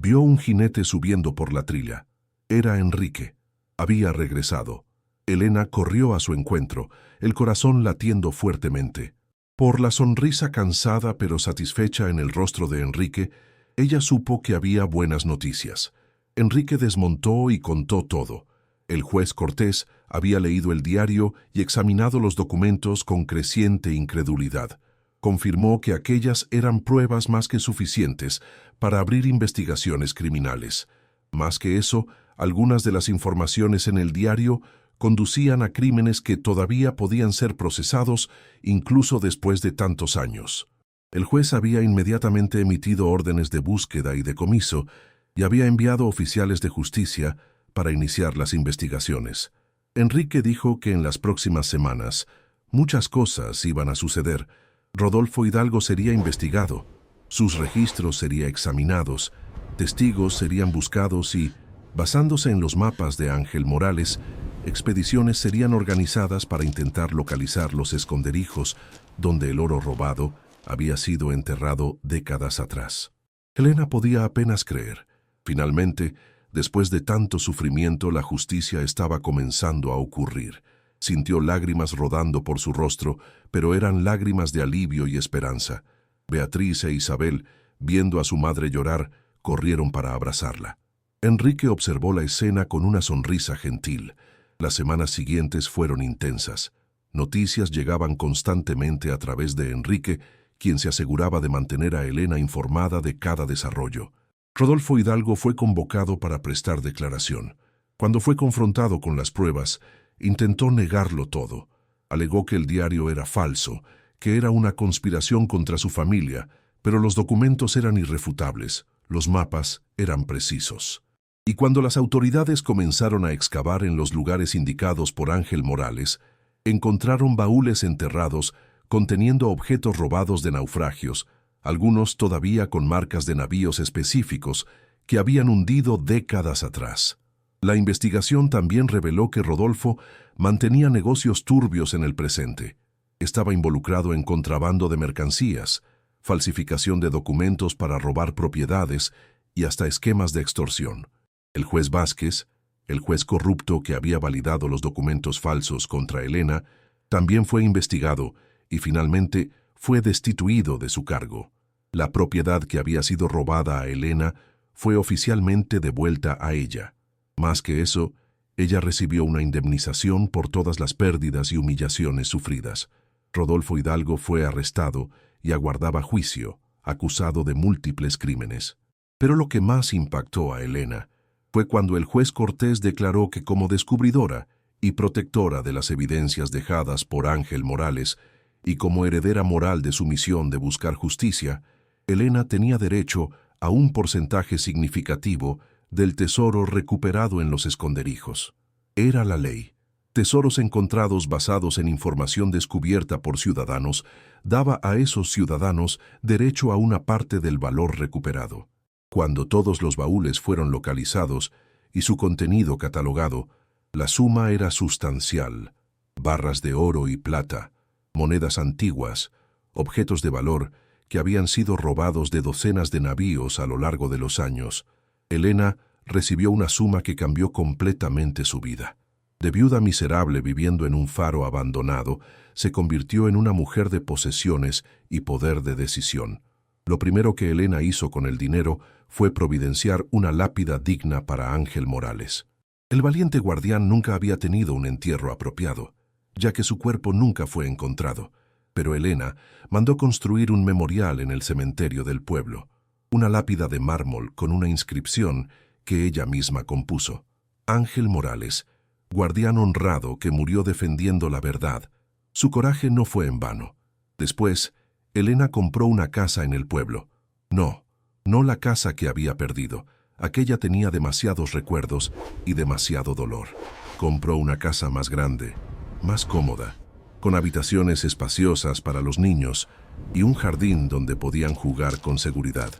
vio un jinete subiendo por la trilla. Era Enrique. Había regresado. Elena corrió a su encuentro, el corazón latiendo fuertemente. Por la sonrisa cansada pero satisfecha en el rostro de Enrique, ella supo que había buenas noticias. Enrique desmontó y contó todo. El juez Cortés había leído el diario y examinado los documentos con creciente incredulidad. Confirmó que aquellas eran pruebas más que suficientes para abrir investigaciones criminales. Más que eso, algunas de las informaciones en el diario conducían a crímenes que todavía podían ser procesados incluso después de tantos años. El juez había inmediatamente emitido órdenes de búsqueda y decomiso y había enviado oficiales de justicia para iniciar las investigaciones. Enrique dijo que en las próximas semanas muchas cosas iban a suceder. Rodolfo Hidalgo sería investigado, sus registros serían examinados, testigos serían buscados y, Basándose en los mapas de Ángel Morales, expediciones serían organizadas para intentar localizar los esconderijos donde el oro robado había sido enterrado décadas atrás. Elena podía apenas creer. Finalmente, después de tanto sufrimiento, la justicia estaba comenzando a ocurrir. Sintió lágrimas rodando por su rostro, pero eran lágrimas de alivio y esperanza. Beatriz e Isabel, viendo a su madre llorar, corrieron para abrazarla. Enrique observó la escena con una sonrisa gentil. Las semanas siguientes fueron intensas. Noticias llegaban constantemente a través de Enrique, quien se aseguraba de mantener a Elena informada de cada desarrollo. Rodolfo Hidalgo fue convocado para prestar declaración. Cuando fue confrontado con las pruebas, intentó negarlo todo. Alegó que el diario era falso, que era una conspiración contra su familia, pero los documentos eran irrefutables, los mapas eran precisos. Y cuando las autoridades comenzaron a excavar en los lugares indicados por Ángel Morales, encontraron baúles enterrados conteniendo objetos robados de naufragios, algunos todavía con marcas de navíos específicos que habían hundido décadas atrás. La investigación también reveló que Rodolfo mantenía negocios turbios en el presente. Estaba involucrado en contrabando de mercancías, falsificación de documentos para robar propiedades y hasta esquemas de extorsión. El juez Vázquez, el juez corrupto que había validado los documentos falsos contra Elena, también fue investigado y finalmente fue destituido de su cargo. La propiedad que había sido robada a Elena fue oficialmente devuelta a ella. Más que eso, ella recibió una indemnización por todas las pérdidas y humillaciones sufridas. Rodolfo Hidalgo fue arrestado y aguardaba juicio, acusado de múltiples crímenes. Pero lo que más impactó a Elena fue cuando el juez Cortés declaró que como descubridora y protectora de las evidencias dejadas por Ángel Morales y como heredera moral de su misión de buscar justicia, Elena tenía derecho a un porcentaje significativo del tesoro recuperado en los esconderijos. Era la ley. Tesoros encontrados basados en información descubierta por ciudadanos daba a esos ciudadanos derecho a una parte del valor recuperado. Cuando todos los baúles fueron localizados y su contenido catalogado, la suma era sustancial. Barras de oro y plata, monedas antiguas, objetos de valor que habían sido robados de docenas de navíos a lo largo de los años. Elena recibió una suma que cambió completamente su vida. De viuda miserable viviendo en un faro abandonado, se convirtió en una mujer de posesiones y poder de decisión. Lo primero que Elena hizo con el dinero fue providenciar una lápida digna para Ángel Morales. El valiente guardián nunca había tenido un entierro apropiado, ya que su cuerpo nunca fue encontrado, pero Elena mandó construir un memorial en el cementerio del pueblo, una lápida de mármol con una inscripción que ella misma compuso. Ángel Morales, guardián honrado que murió defendiendo la verdad. Su coraje no fue en vano. Después, Elena compró una casa en el pueblo. No la casa que había perdido. Aquella tenía demasiados recuerdos y demasiado dolor. Compró una casa más grande, más cómoda, con habitaciones espaciosas para los niños y un jardín donde podían jugar con seguridad.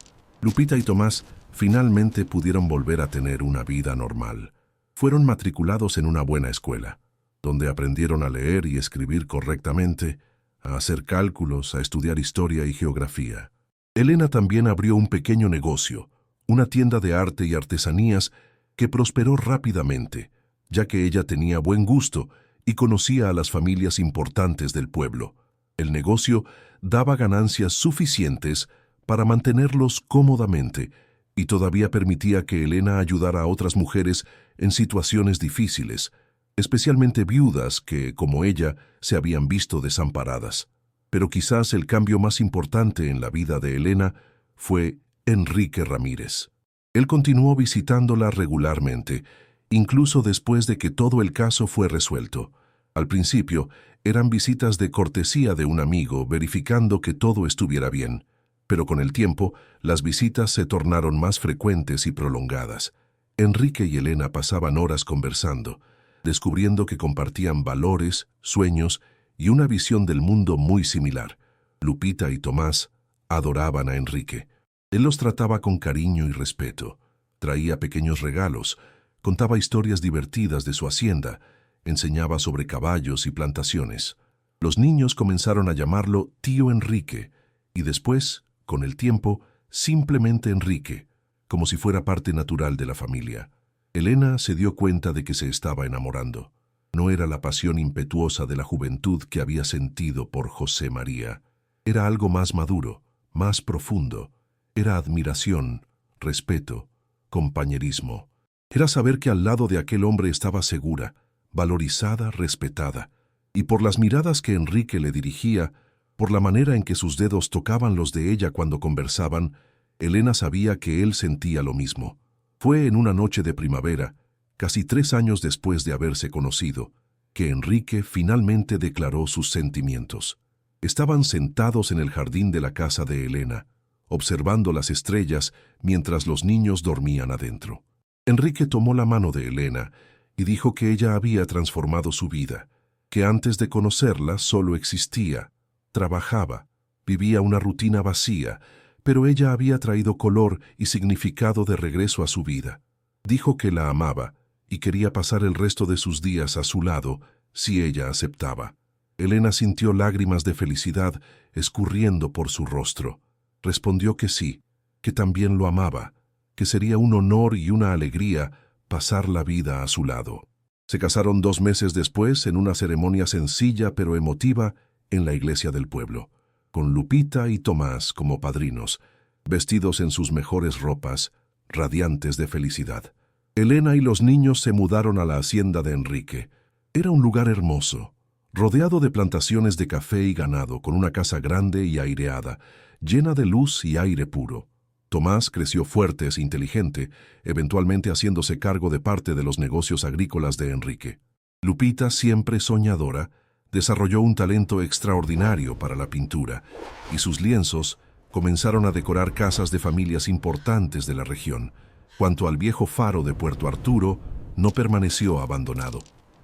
Lupita y Tomás finalmente pudieron volver a tener una vida normal. Fueron matriculados en una buena escuela, donde aprendieron a leer y escribir correctamente, a hacer cálculos, a estudiar historia y geografía. Elena también abrió un pequeño negocio, una tienda de arte y artesanías que prosperó rápidamente, ya que ella tenía buen gusto y conocía a las familias importantes del pueblo. El negocio daba ganancias suficientes para mantenerlos cómodamente y todavía permitía que Elena ayudara a otras mujeres en situaciones difíciles, especialmente viudas que, como ella, se habían visto desamparadas. Pero quizás el cambio más importante en la vida de Elena fue Enrique Ramírez. Él continuó visitándola regularmente, incluso después de que todo el caso fue resuelto. Al principio, eran visitas de cortesía de un amigo, verificando que todo estuviera bien. Pero con el tiempo, las visitas se tornaron más frecuentes y prolongadas. Enrique y Elena pasaban horas conversando, descubriendo que compartían valores, sueños y una visión del mundo muy similar. Lupita y Tomás adoraban a Enrique. Él los trataba con cariño y respeto. Traía pequeños regalos, Contaba historias divertidas de su hacienda, enseñaba sobre caballos y plantaciones. Los niños comenzaron a llamarlo Tío Enrique y después, con el tiempo, simplemente Enrique, como si fuera parte natural de la familia. Elena se dio cuenta de que se estaba enamorando. No era la pasión impetuosa de la juventud que había sentido por José María. Era algo más maduro, más profundo. Era admiración, respeto, compañerismo. Era saber que al lado de aquel hombre estaba segura, valorizada, respetada. Y por las miradas que Enrique le dirigía, por la manera en que sus dedos tocaban los de ella cuando conversaban, Elena sabía que él sentía lo mismo. Fue en una noche de primavera, casi 3 años después de haberse conocido, que Enrique finalmente declaró sus sentimientos. Estaban sentados en el jardín de la casa de Elena, observando las estrellas mientras los niños dormían adentro. Enrique tomó la mano de Elena y dijo que ella había transformado su vida, que antes de conocerla solo existía, trabajaba, vivía una rutina vacía, pero ella había traído color y significado de regreso a su vida. Dijo que la amaba y quería pasar el resto de sus días a su lado si ella aceptaba. Elena sintió lágrimas de felicidad escurriendo por su rostro. Respondió que sí, que también lo amaba, que sería un honor y una alegría pasar la vida a su lado. Se casaron 2 meses después en una ceremonia sencilla pero emotiva en la iglesia del pueblo, con Lupita y Tomás como padrinos, vestidos en sus mejores ropas, radiantes de felicidad. Elena y los niños se mudaron a la hacienda de Enrique. Era un lugar hermoso, rodeado de plantaciones de café y ganado, con una casa grande y aireada, llena de luz y aire puro. Tomás creció fuerte e inteligente, eventualmente haciéndose cargo de parte de los negocios agrícolas de Enrique. Lupita, siempre soñadora, desarrolló un talento extraordinario para la pintura, y sus lienzos comenzaron a decorar casas de familias importantes de la región. Cuanto al viejo faro de Puerto Arturo, no permaneció abandonado.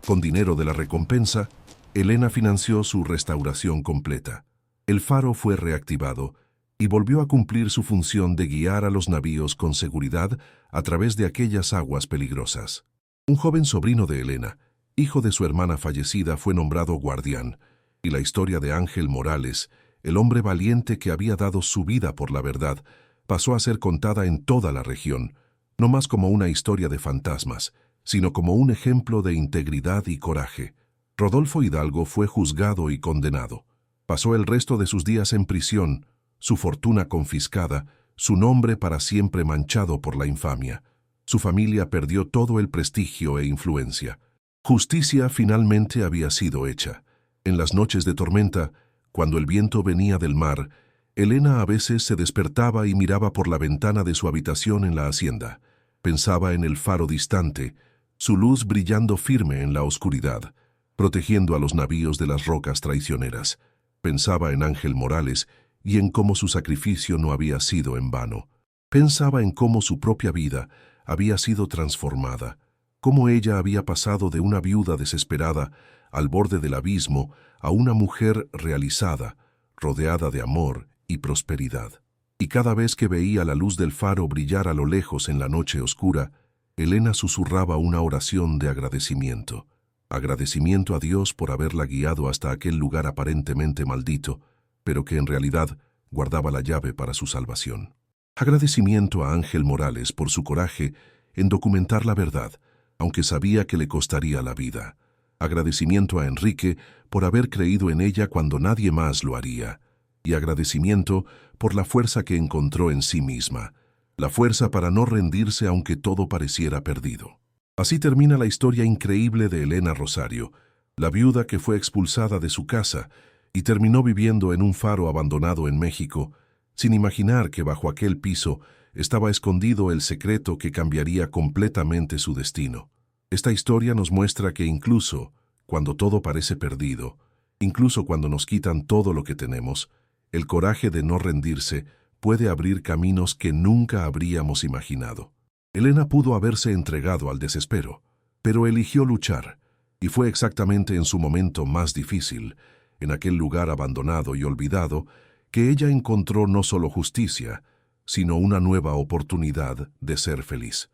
Con dinero de la recompensa, Elena financió su restauración completa. El faro fue reactivado y volvió a cumplir su función de guiar a los navíos con seguridad a través de aquellas aguas peligrosas. Un joven sobrino de Elena, hijo de su hermana fallecida, fue nombrado guardián, y la historia de Ángel Morales, el hombre valiente que había dado su vida por la verdad, pasó a ser contada en toda la región, no más como una historia de fantasmas, sino como un ejemplo de integridad y coraje. Rodolfo Hidalgo fue juzgado y condenado. Pasó el resto de sus días en prisión, su fortuna confiscada, su nombre para siempre manchado por la infamia. Su familia perdió todo el prestigio e influencia. Justicia finalmente había sido hecha. En las noches de tormenta, cuando el viento venía del mar, Elena a veces se despertaba y miraba por la ventana de su habitación en la hacienda. Pensaba en el faro distante, su luz brillando firme en la oscuridad, protegiendo a los navíos de las rocas traicioneras. Pensaba en Ángel Morales y en cómo su sacrificio no había sido en vano. Pensaba en cómo su propia vida había sido transformada, cómo ella había pasado de una viuda desesperada al borde del abismo a una mujer realizada, rodeada de amor y prosperidad. Y cada vez que veía la luz del faro brillar a lo lejos en la noche oscura, Elena susurraba una oración de agradecimiento. Agradecimiento a Dios por haberla guiado hasta aquel lugar aparentemente maldito, pero que en realidad guardaba la llave para su salvación. Agradecimiento a Ángel Morales por su coraje en documentar la verdad, aunque sabía que le costaría la vida. Agradecimiento a Enrique por haber creído en ella cuando nadie más lo haría. Y agradecimiento por la fuerza que encontró en sí misma, la fuerza para no rendirse aunque todo pareciera perdido. Así termina la historia increíble de Elena Rosario, la viuda que fue expulsada de su casa y terminó viviendo en un faro abandonado en México, sin imaginar que bajo aquel piso estaba escondido el secreto que cambiaría completamente su destino. Esta historia nos muestra que incluso cuando todo parece perdido, incluso cuando nos quitan todo lo que tenemos, el coraje de no rendirse puede abrir caminos que nunca habríamos imaginado. Elena pudo haberse entregado al desespero, pero eligió luchar, y fue exactamente en su momento más difícil, en aquel lugar abandonado y olvidado, que ella encontró no solo justicia, sino una nueva oportunidad de ser feliz.